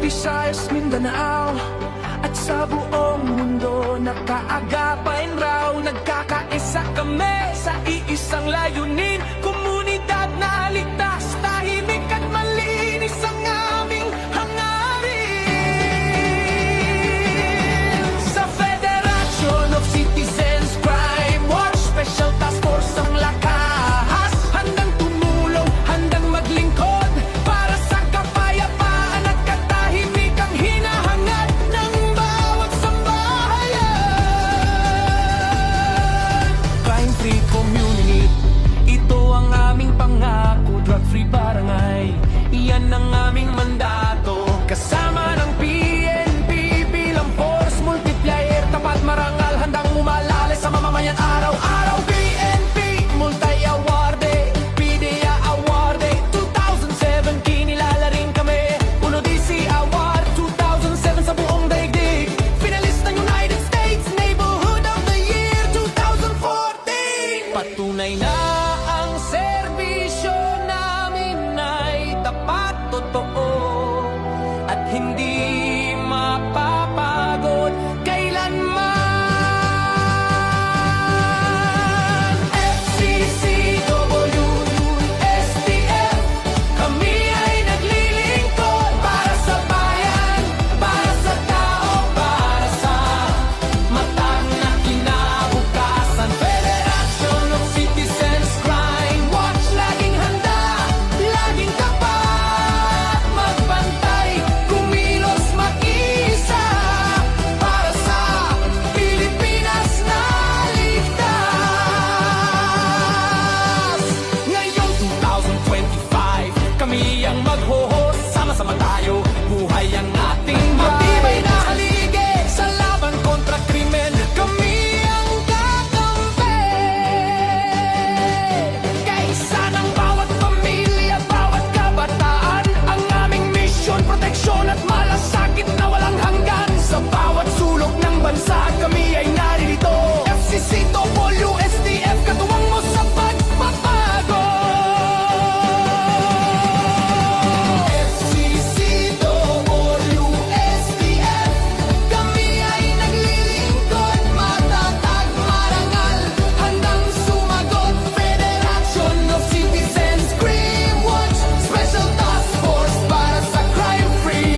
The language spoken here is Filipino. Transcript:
Visayas, Mindanao at sa buong mundo nakaagapan raw. Nagkakaisa kami sa iisang layunin, komunidad na ligtas, tahimik at malinis ang aming hangarin. Sa Federation of Citizens Crime Watch, Special Task Force ang lakas, handang tumulong, handang maglingkod para sa kapayapaan at katahimikang hinahangad ng bawat sambahayan. Crime-free community, ito ang aming pangako. Drug-free barangay, iyan ang aming mandato. Kasama ng PNP bilang force multiplier, tapat marangal, handang umalalay sa mamamayan araw-araw. PNP multi-awarded, PDEA awarded, 2017 nilalaring kami. Uno DC Award 2007 sa buong daigdig, finalist ng United States Neighborhood of the Year 2014. Patunay na ang serbisyo namin ay tapat, totoo at hindi